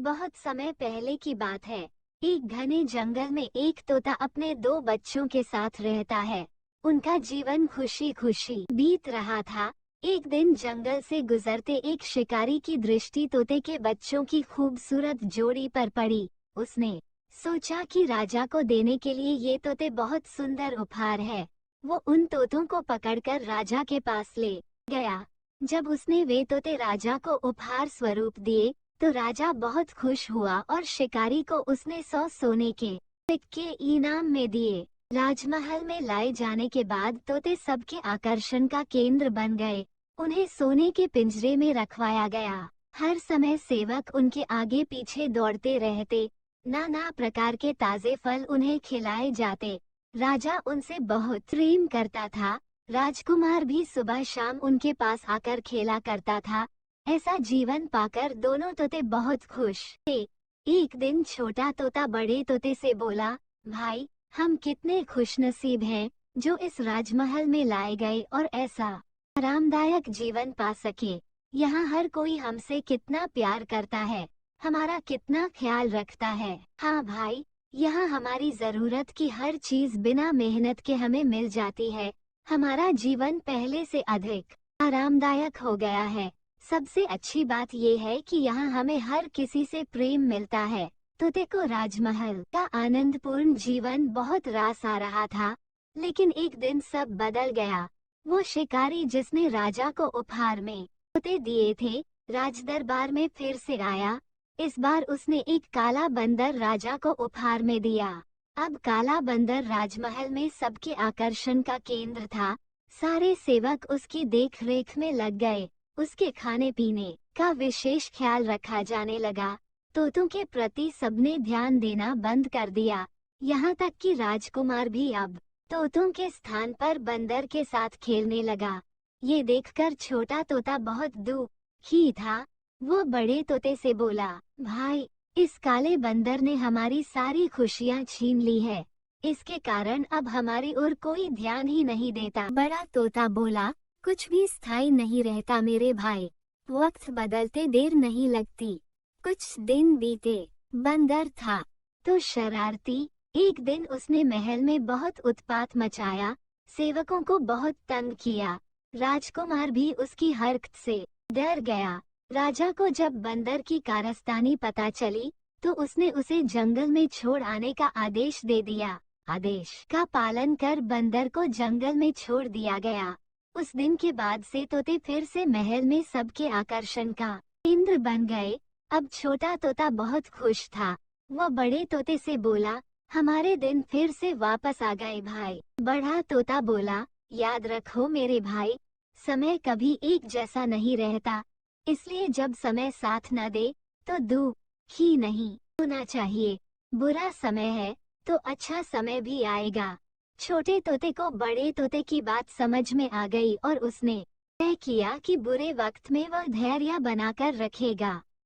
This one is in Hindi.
बहुत समय पहले की बात है। एक घने जंगल में एक तोता अपने दो बच्चों के साथ रहता है। उनका जीवन खुशी खुशी बीत रहा था। एक दिन जंगल से गुजरते एक शिकारी की दृष्टि तोते के बच्चों की खूबसूरत जोड़ी पर पड़ी। उसने सोचा कि राजा को देने के लिए ये तोते बहुत सुंदर उपहार है। वो उन तोतों को पकड़कर राजा के पास ले गया। जब उसने वे तोते राजा को उपहार स्वरूप दिए तो राजा बहुत खुश हुआ और शिकारी को उसने 100 सोने के सिक्के इनाम में दिए। राजमहल में लाए जाने के बाद तोते सबके आकर्षण का केंद्र बन गए। उन्हें सोने के पिंजरे में रखवाया गया। हर समय सेवक उनके आगे पीछे दौड़ते रहते। नाना प्रकार के ताजे फल उन्हें खिलाए जाते। राजा उनसे बहुत प्रेम करता था। राजकुमार भी सुबह शाम उनके पास आकर खेला करता था। ऐसा जीवन पाकर दोनों तोते बहुत खुश थे। एक दिन छोटा तोता बड़े तोते से बोला, भाई, हम कितने खुशनसीब हैं जो इस राजमहल में लाए गए और ऐसा आरामदायक जीवन पा सके। यहाँ हर कोई हमसे कितना प्यार करता है, हमारा कितना ख्याल रखता है। हाँ भाई, यहाँ हमारी जरूरत की हर चीज बिना मेहनत के हमें मिल जाती है। हमारा जीवन पहले से अधिक आरामदायक हो गया है। सबसे अच्छी बात ये है कि यहाँ हमें हर किसी से प्रेम मिलता है। तोते को राजमहल का आनंदपूर्ण जीवन बहुत रास आ रहा था, लेकिन एक दिन सब बदल गया। वो शिकारी जिसने राजा को उपहार में तोते दिए थे, राजदरबार में फिर से आया। इस बार उसने एक काला बंदर राजा को उपहार में दिया। अब काला बंदर राजमहल में सबके आकर्षण का केंद्र था। सारे सेवक उसकी देख रेख में लग गए। उसके खाने पीने का विशेष ख्याल रखा जाने लगा। तोतों के प्रति सबने ध्यान देना बंद कर दिया। यहाँ तक कि राजकुमार भी अब तोतों के स्थान पर बंदर के साथ खेलने लगा। ये देखकर छोटा तोता बहुत दुखी था। वो बड़े तोते से बोला, भाई, इस काले बंदर ने हमारी सारी खुशियाँ छीन ली है। इसके कारण अब हमारी ओर कोई ध्यान ही नहीं देता। बड़ा तोता बोला, कुछ भी स्थायी नहीं रहता मेरे भाई। वक्त बदलते देर नहीं लगती। कुछ दिन बीते। बंदर था तो शरारती। एक दिन उसने महल में बहुत उत्पात मचाया, सेवकों को बहुत तंग किया। राजकुमार भी उसकी हरकत से डर गया। राजा को जब बंदर की कारस्तानी पता चली तो उसने उसे जंगल में छोड़ आने का आदेश दे दिया। आदेश का पालन कर बंदर को जंगल में छोड़ दिया गया। उस दिन के बाद से तोते फिर से महल में सबके आकर्षण का केंद्र बन गए। अब छोटा तोता बहुत खुश था। वो बड़े तोते से बोला, हमारे दिन फिर से वापस आ गए भाई। बड़ा तोता बोला, याद रखो मेरे भाई, समय कभी एक जैसा नहीं रहता। इसलिए जब समय साथ न दे तो दुखी नहीं होना चाहिए। बुरा समय है तो अच्छा समय भी आएगा। छोटे तोते को बड़े तोते की बात समझ में आ गई और उसने तय किया कि बुरे वक्त में वह धैर्य बनाकर रखेगा।